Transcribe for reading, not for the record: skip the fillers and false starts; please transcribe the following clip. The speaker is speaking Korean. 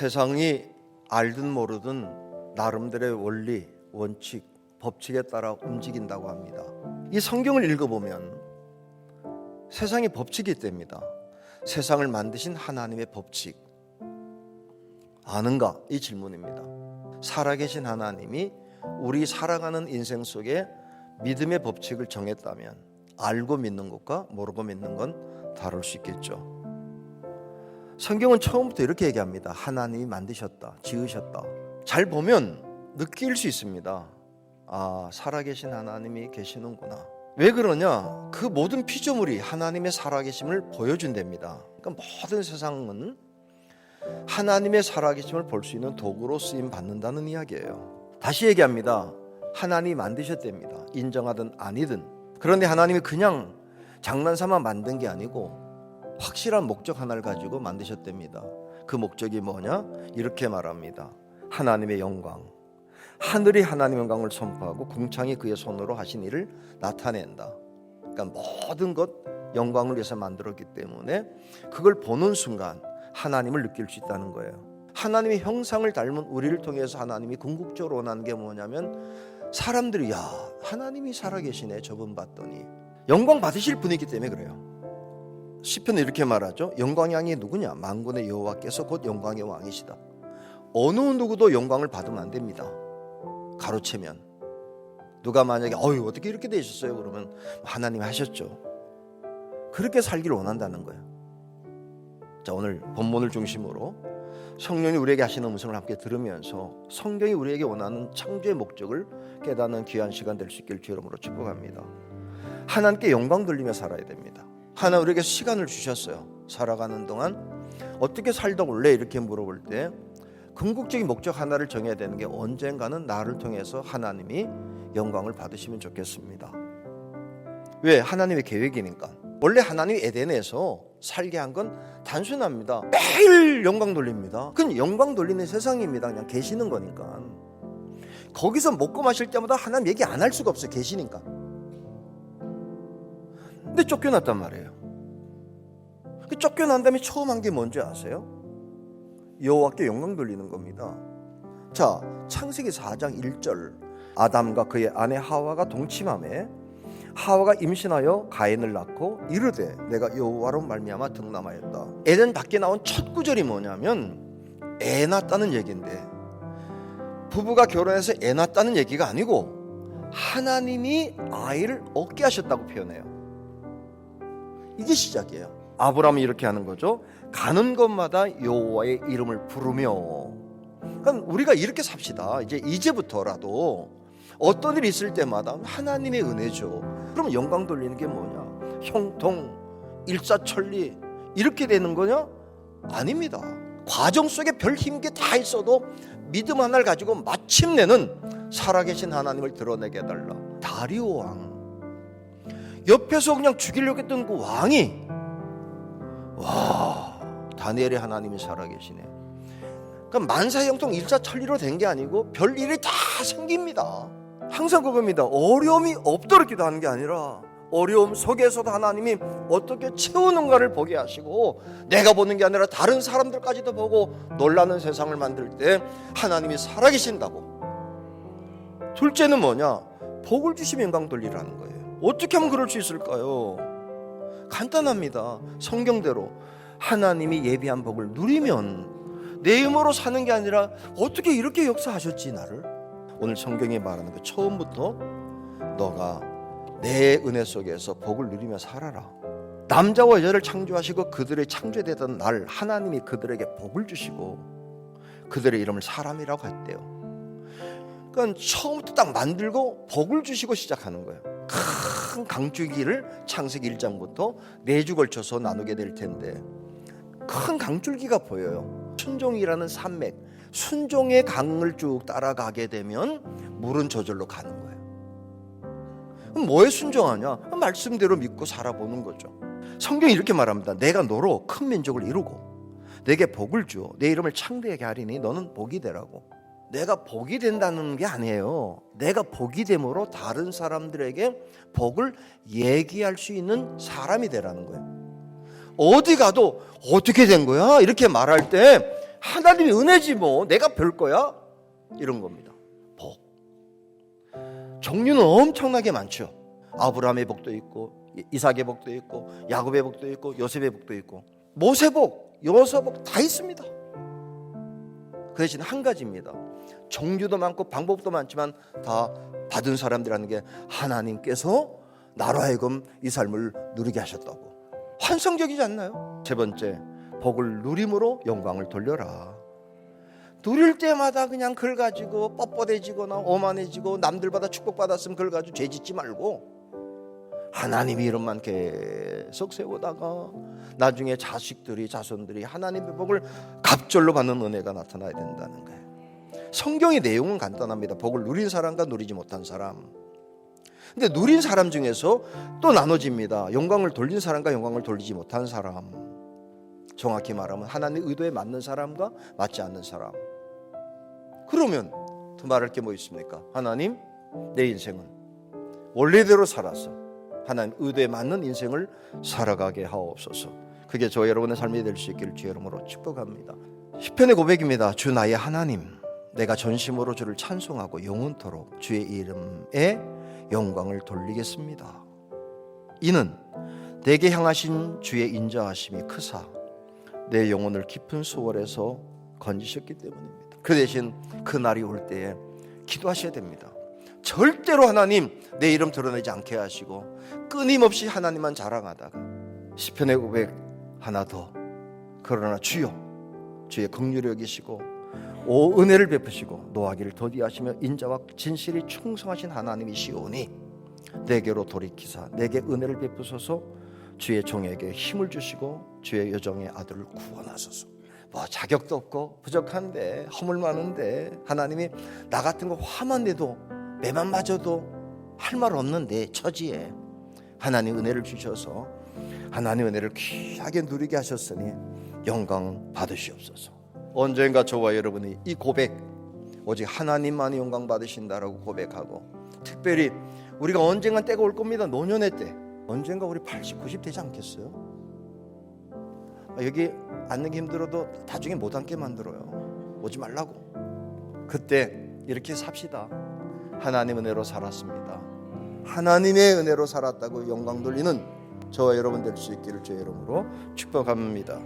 세상이 알든 모르든 나름대로의 원리, 원칙, 법칙에 따라 움직인다고 합니다. 이 성경을 읽어보면 세상의 법칙이 있답니다. 세상을 만드신 하나님의 법칙 아는가? 이 질문입니다. 살아계신 하나님이 우리 살아가는 인생 속에 믿음의 법칙을 정했다면 알고 믿는 것과 모르고 믿는 건 다를 수 있겠죠. 성경은 처음부터 이렇게 얘기합니다. 하나님이 만드셨다, 지으셨다. 잘 보면 느낄 수 있습니다. 아, 살아계신 하나님이 계시는구나. 왜 그러냐? 그 모든 피조물이 하나님의 살아계심을 보여준답니다. 그러니까 모든 세상은 하나님의 살아계심을 볼 수 있는 도구로 쓰임 받는다는 이야기예요. 다시 얘기합니다. 하나님이 만드셨답니다. 인정하든 아니든. 그런데 하나님이 그냥 장난삼아 만든 게 아니고 확실한 목적 하나를 가지고 만드셨답니다. 그 목적이 뭐냐? 이렇게 말합니다. 하나님의 영광. 하늘이 하나님의 영광을 선포하고 궁창이 그의 손으로 하신 일을 나타낸다. 그러니까 모든 것 영광을 위해서 만들었기 때문에 그걸 보는 순간 하나님을 느낄 수 있다는 거예요. 하나님의 형상을 닮은 우리를 통해서 하나님이 궁극적으로 원하는 게 뭐냐면 사람들이 야, 하나님이 살아계시네 저분 봤더니 영광 받으실 분이기 때문에 그래요. 시편은 이렇게 말하죠. 영광의 왕이 누구냐? 만군의 여호와께서 곧 영광의 왕이시다. 어느 누구도 영광을 받으면 안 됩니다. 가로채면 누가 만약에 어떻게 이렇게 되셨어요? 그러면 하나님이 하셨죠. 그렇게 살기를 원한다는 거예요. 자, 오늘 본문을 중심으로 성령이 우리에게 하시는 음성을 함께 들으면서 성경이 우리에게 원하는 창조의 목적을 깨닫는 귀한 시간 될 수 있길 주 이름으로 축복합니다. 하나님께 영광 돌리며 살아야 됩니다. 하나님 우리에게 시간을 주셨어요. 살아가는 동안 어떻게 살다 올래? 이렇게 물어볼 때 궁극적인 목적 하나를 정해야 되는 게 언젠가는 나를 통해서 하나님이 영광을 받으시면 좋겠습니다. 왜? 하나님의 계획이니까. 원래 하나님이 에덴에서 살게 한 건 단순합니다. 매일 영광 돌립니다. 그건 영광 돌리는 세상입니다. 그냥 계시는 거니까. 거기서 먹고 마실 때마다 하나님 얘기 안 할 수가 없어요. 계시니까. 근데 쫓겨났단 말이에요. 그 쫓겨난 다음에 처음 한 게 뭔지 아세요? 여호와께 영광 돌리는 겁니다. 자, 창세기 4장 1절. 아담과 그의 아내 하와가 동침하매 하와가 임신하여 가인을 낳고 이르되 내가 여호와로 말미암아 득남하였다. 에덴 밖에 나온 첫 구절이 뭐냐면 애 낳았다는 얘기인데 부부가 결혼해서 애 낳았다는 얘기가 아니고 하나님이 아이를 얻게 하셨다고 표현해요. 이게 시작이에요. 아브라함이 이렇게 하는 거죠. 가는 곳마다 여호와의 이름을 부르며. 그러니까 우리가 이렇게 삽시다. 이제부터라도 어떤 일이 있을 때마다 하나님의 은혜죠. 그럼 영광 돌리는 게 뭐냐? 형통, 일사천리 이렇게 되는 거냐? 아닙니다. 과정 속에 별 힘게 다 있어도 믿음 하나를 가지고 마침내는 살아계신 하나님을 드러내게 해달라. 다리오 왕. 옆에서 그냥 죽이려고 했던 그 왕이 와, 다니엘의 하나님이 살아계시네. 그러니까 만사형통 일사천리로 된 게 아니고 별일이 다 생깁니다. 항상 그겁니다. 어려움이 없도록 기도하는 게 아니라 어려움 속에서도 하나님이 어떻게 채우는가를 보게 하시고 내가 보는 게 아니라 다른 사람들까지도 보고 놀라는 세상을 만들 때 하나님이 살아계신다고. 둘째는 뭐냐? 복을 주시면 영광 돌리라는 거예요. 어떻게 하면 그럴 수 있을까요? 간단합니다. 성경대로 하나님이 예비한 복을 누리면 내 힘으로 사는 게 아니라 어떻게 이렇게 역사하셨지 나를? 오늘 성경이 말하는 거 처음부터 너가 내 은혜 속에서 복을 누리며 살아라. 남자와 여자를 창조하시고 그들의 창조되던 날 하나님이 그들에게 복을 주시고 그들의 이름을 사람이라고 했대요. 그러니까 처음부터 딱 만들고 복을 주시고 시작하는 거예요. 큰 강줄기를 창세기 1장부터 4주 걸쳐서 나누게 될 텐데 큰 강줄기가 보여요. 순종이라는 산맥, 순종의 강을 쭉 따라가게 되면 물은 저절로 가는 거예요. 그럼 뭐에 순종하냐? 말씀대로 믿고 살아보는 거죠. 성경이 이렇게 말합니다. 내가 너로 큰 민족을 이루고 내게 복을 주어 내 이름을 창대하게 하리니 너는 복이 되라고. 내가 복이 된다는 게 아니에요. 내가 복이 됨으로 다른 사람들에게 복을 얘기할 수 있는 사람이 되라는 거예요. 어디 가도 어떻게 된 거야? 이렇게 말할 때 하나님의 은혜지 뭐 내가 별 거야? 이런 겁니다. 복. 종류는 엄청나게 많죠. 아브라함의 복도 있고 이삭의 복도 있고 야곱의 복도 있고 요셉의 복도 있고 모세복, 여호수아복 다 있습니다. 그 대신 한 가지입니다. 종류도 많고 방법도 많지만 다 받은 사람들이라는 게 하나님께서 나로 하여금 이 삶을 누리게 하셨다고. 환상적이지 않나요? 세 번째, 복을 누림으로 영광을 돌려라. 누릴 때마다 그냥 그걸 가지고 뻣뻣해지거나 오만해지고 남들보다 축복받았으면 그걸 가지고 죄짓지 말고 하나님의 이름만 계속 세우다가 나중에 자식들이 자손들이 하나님의 복을 갑절로 받는 은혜가 나타나야 된다는 거예요. 성경의 내용은 간단합니다. 복을 누린 사람과 누리지 못한 사람. 근데 누린 사람 중에서 또 나눠집니다. 영광을 돌린 사람과 영광을 돌리지 못한 사람. 정확히 말하면 하나님의 의도에 맞는 사람과 맞지 않는 사람. 그러면 더 말할 게 뭐 있습니까? 하나님, 내 인생은 원래대로 살아서 하나님 의도에 맞는 인생을 살아가게 하옵소서. 그게 저 여러분의 삶이 될 수 있기를 주의 이름으로 축복합니다. 시편의 고백입니다. 주 나의 하나님, 내가 전심으로 주를 찬송하고 영원토록 주의 이름에 영광을 돌리겠습니다. 이는 내게 향하신 주의 인자하심이 크사 내 영혼을 깊은 수월에서 건지셨기 때문입니다. 그 대신 그 날이 올 때에 기도하셔야 됩니다. 절대로 하나님 내 이름 드러내지 않게 하시고 끊임없이 하나님만 자랑하다가 시편의 고백 하나 더, 그러나 주여 주의 긍휼히 여기시고 오 은혜를 베푸시고 노하기를 더디하시며 인자와 진실이 충성하신 하나님이시오니 내게로 돌이키사 내게 은혜를 베푸소서. 주의 종에게 힘을 주시고 주의 여종의 아들을 구원하소서. 뭐 자격도 없고 부족한데 허물 많은데 하나님이 나 같은 거 화만 내도 매만 맞아도 할 말 없는 내 처지에 하나님 은혜를 주셔서 하나님 은혜를 귀하게 누리게 하셨으니 영광 받으시옵소서. 언젠가 저와 여러분이 이 고백 오직 하나님만이 영광 받으신다라고 고백하고, 특별히 우리가 언젠가 때가 올 겁니다. 노년의 때 언젠가 우리 80, 90 되지 않겠어요? 여기 앉는 게 힘들어도 나중에 못 앉게 만들어요. 오지 말라고. 그때 이렇게 삽시다. 하나님 은혜로 살았습니다. 하나님의 은혜로 살았다고 영광 돌리는 저와 여러분 될 수 있기를 주의 이름으로 축복합니다.